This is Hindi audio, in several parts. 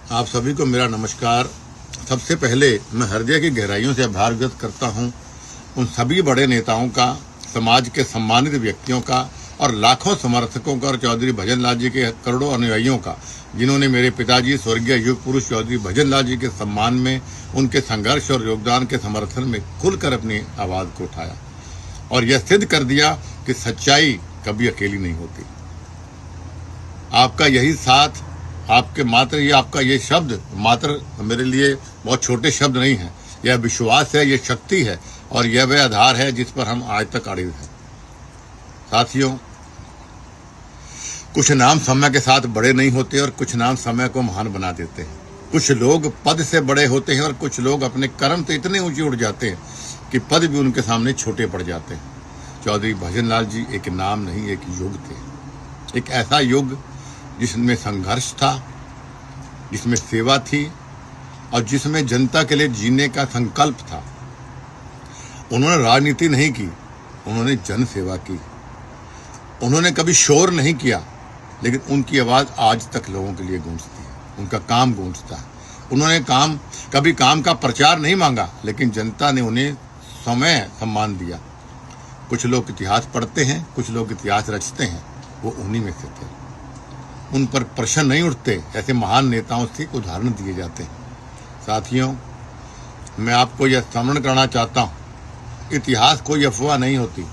आप सभी को मेरा नमस्कार। सबसे पहले मैं हृदय की गहराइयों से आभार व्यक्त करता हूं उन सभी बड़े नेताओं का, समाज के सम्मानित व्यक्तियों का और लाखों समर्थकों का और चौधरी भजन लाल जी के करोड़ों अनुयायियों का, जिन्होंने मेरे पिताजी स्वर्गीय युग पुरुष चौधरी भजन लाल जी के सम्मान में, उनके संघर्ष और योगदान के समर्थन में खुलकर अपनी आवाज को उठाया और यह सिद्ध कर दिया कि सच्चाई कभी अकेली नहीं होती। आपका यही साथ, आपका ये शब्द मात्र मेरे लिए बहुत छोटे शब्द नहीं है। यह विश्वास है, यह शक्ति है और यह वह आधार है जिस पर हम आज तक अड़े हैं। साथियों, कुछ नाम समय के साथ बड़े नहीं होते और कुछ नाम समय को महान बना देते हैं। कुछ लोग पद से बड़े होते हैं और कुछ लोग अपने कर्म से इतने ऊंचे उठ जाते हैं कि पद भी उनके सामने छोटे पड़ जाते हैं। चौधरी भजन लाल जी एक नाम नहीं, एक युग थे। एक ऐसा युग जिसमें संघर्ष था, जिसमें सेवा थी और जिसमें जनता के लिए जीने का संकल्प था। उन्होंने राजनीति नहीं की, उन्होंने जन सेवा की। उन्होंने कभी शोर नहीं किया, लेकिन उनकी आवाज आज तक लोगों के लिए गूंजती है, उनका काम गूंजता है। उन्होंने कभी काम का प्रचार नहीं मांगा, लेकिन जनता ने उन्हें समय सम्मान दिया। कुछ लोग इतिहास पढ़ते हैं, कुछ लोग इतिहास रचते हैं, वो उन्हीं में से थे। उन पर प्रश्न नहीं उठते, ऐसे महान नेताओं से उदाहरण दिए जाते हैं। साथियों, मैं आपको यह स्मरण करना चाहता हूँ, इतिहास कोई अफवाह नहीं होती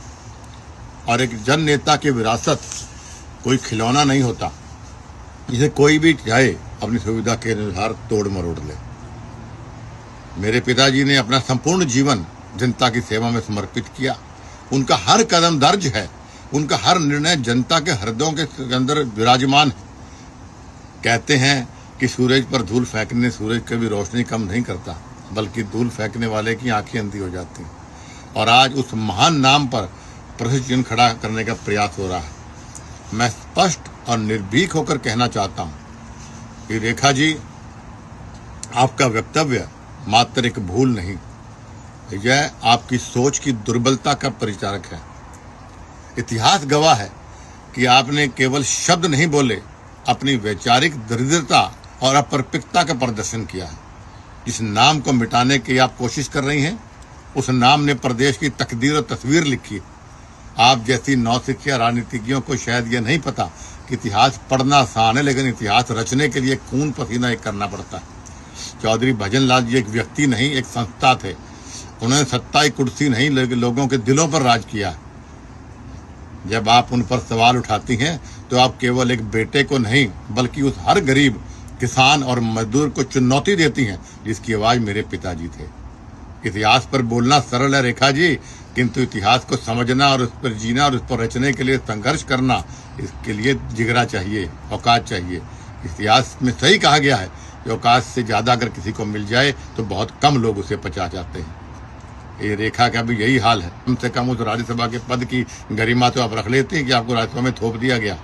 और एक जन नेता की विरासत कोई खिलौना नहीं होता जिसे कोई भी चाहे अपनी सुविधा के अनुसार तोड़ मरोड़ ले। मेरे पिताजी ने अपना संपूर्ण जीवन जनता की सेवा में समर्पित किया। उनका हर कदम दर्ज है, उनका हर निर्णय जनता के हृदयों के अंदर विराजमान है। कहते हैं कि सूरज पर धूल फेंकने सूरज कभी रोशनी कम नहीं करता, बल्कि धूल फेंकने वाले की आंखें अंधी हो जाती हैं। और आज उस महान नाम पर प्रश्न चिन्ह खड़ा करने का प्रयास हो रहा है। मैं स्पष्ट और निर्भीक होकर कहना चाहता हूं कि रेखा जी, आपका वक्तव्य मात्र एक भूल नहीं, यह आपकी सोच की दुर्बलता का परिचारक है। इतिहास गवाह है कि आपने केवल शब्द नहीं बोले, अपनी वैचारिक दरिद्रता और अपरिपक्वता का प्रदर्शन किया है। जिस नाम को मिटाने की आप कोशिश कर रही हैं, उस नाम ने प्रदेश की तकदीर और तस्वीर लिखी। आप जैसी नौसिखिया राजनीतिज्ञों को शायद यह नहीं पता कि इतिहास पढ़ना आसान है, लेकिन इतिहास रचने के लिए खून पसीना एक करना पड़ता है। चौधरी भजन लाल जी एक व्यक्ति नहीं, एक संस्था थे। उन्होंने सत्ता की कुर्सी नहीं, लेकिन लोगों के दिलों पर राज किया। जब आप उन पर सवाल उठाती हैं तो आप केवल एक बेटे को नहीं, बल्कि उस हर गरीब, किसान और मजदूर को चुनौती देती हैं जिसकी आवाज मेरे पिताजी थे। इतिहास पर बोलना सरल है रेखा जी, किंतु इतिहास को समझना और उस पर जीना और उस पर रचने के लिए संघर्ष करना, इसके लिए जिगरा चाहिए, औकात चाहिए। इतिहास में सही कहा गया है कि औकात से ज्यादा अगर किसी को मिल जाए तो बहुत कम लोग उसे पचा जाते हैं। ये रेखा का भी यही हाल है। कम से कम उस राज्यसभा के पद की गरिमा तो आप रख लेते हैं कि आपको राज्यसभा में थोप दिया गया।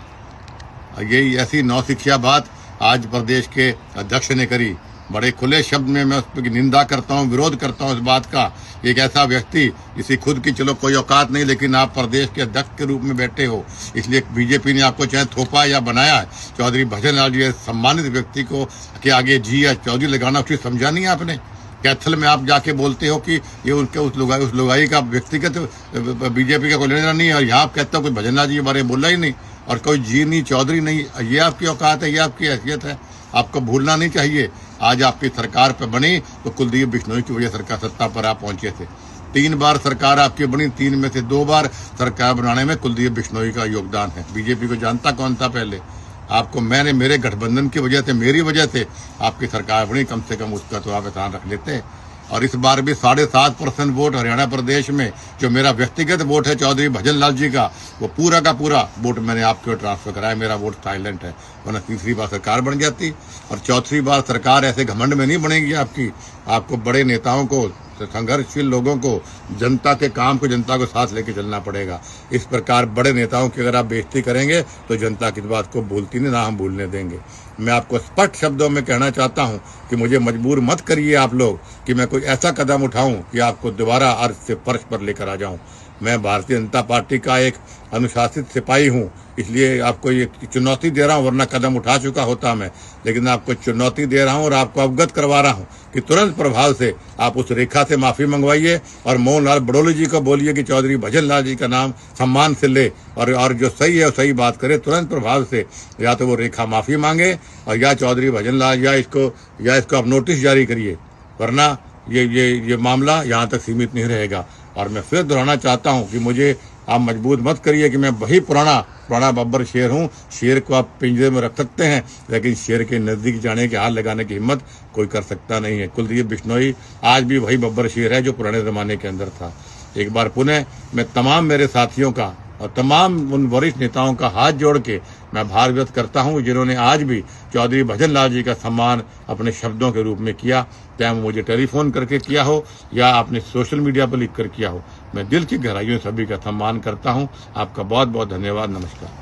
यही ऐसी नौसिखिया बात आज प्रदेश के अध्यक्ष ने करी। बड़े खुले शब्द में मैं उस पर निंदा करता हूँ, विरोध करता हूँ इस बात का। एक ऐसा व्यक्ति जिसकी खुद की चलो कोई औकात नहीं, लेकिन आप प्रदेश के अध्यक्ष के रूप में बैठे हो, इसलिए बीजेपी ने आपको चाहे थोपा या बनाया है। चौधरी भजन लाल जी सम्मानित व्यक्ति को के आगे जी या चौधरी लगाना उचित समझा नहीं आपने। कैथल में आप जाके बोलते हो कि ये उनके उस लुगाई का व्यक्तिगत बीजेपी का कोई लेना नहीं है, और यहाँ आप कहते हो कोई भजन लाल जी के बारे में बोला ही नहीं और कोई जी नहीं, चौधरी नहीं। ये आपकी औकात है, ये आपकी हैसियत है, आपको भूलना नहीं चाहिए। आज आपकी सरकार पर बनी तो कुलदीप बिश्नोई की वजह सरकार सत्ता पर आप पहुंचे थे। 3 बार सरकार आपकी बनी, 3 में से 2 बार सरकार बनाने में कुलदीप बिश्नोई का योगदान है। बीजेपी को जानता कौन था पहले? आपको मेरे गठबंधन की वजह से, मेरी वजह से आपकी सरकार बनी। कम से कम उसका तो आप एहसान रख लेते। और इस बार भी 7.5% वोट हरियाणा प्रदेश में जो मेरा व्यक्तिगत वोट है चौधरी भजन लाल जी का, वो पूरा का पूरा वोट मैंने आपके ओर ट्रांसफर कराया। मेरा वोट साइलेंट है, वरना तीसरी बार सरकार बन जाती। और चौथी बार सरकार ऐसे घमंड में नहीं बनेगी आपकी। आपको बड़े नेताओं को, संघर्षशील लोगों को, जनता के काम को, जनता को साथ लेके चलना पड़ेगा। इस प्रकार बड़े नेताओं की अगर आप बेइज्जती करेंगे तो जनता की बात को भूलती नहीं, ना हम भूलने देंगे। मैं आपको स्पष्ट शब्दों में कहना चाहता हूं कि मुझे मजबूर मत करिए आप लोग कि मैं कोई ऐसा कदम उठाऊं कि आपको दोबारा अर्श से फर्श पर लेकर आ जाऊं। मैं भारतीय जनता पार्टी का एक अनुशासित सिपाही हूं। इसलिए आपको ये चुनौती दे रहा हूं, वरना कदम उठा चुका होता मैं, लेकिन आपको चुनौती दे रहा हूं और आपको अवगत करवा रहा हूं कि तुरंत प्रभाव से आप उस रेखा से माफी मंगवाइए और मोहन लाल बड़ोली जी को बोलिए कि चौधरी भजन लाल जी का नाम सम्मान से ले और जो सही है वो सही बात करे। तुरंत प्रभाव से या तो वो रेखा माफी मांगे और या चौधरी भजन लाल या इसको आप नोटिस जारी करिए, वरना ये मामला यहाँ तक सीमित नहीं रहेगा। और मैं फिर दोहराना चाहता हूँ कि मुझे आप मजबूर मत करिए कि मैं वही पुराना बब्बर शेर हूँ। शेर को आप पिंजरे में रख सकते हैं, लेकिन शेर के नजदीक जाने के हाथ लगाने की हिम्मत कोई कर सकता नहीं है। कुलदीप बिश्नोई आज भी वही बब्बर शेर है जो पुराने जमाने के अंदर था। एक बार पुनः मैं तमाम मेरे साथियों का और तमाम उन वरिष्ठ नेताओं का हाथ जोड़ के मैं आभार व्यक्त करता हूं जिन्होंने आज भी चौधरी भजन लाल जी का सम्मान अपने शब्दों के रूप में किया, चाहे मुझे टेलीफोन करके किया हो या आपने सोशल मीडिया पर लिखकर किया हो। मैं दिल की गहराइयों से सभी का सम्मान करता हूं। आपका बहुत बहुत धन्यवाद। नमस्कार।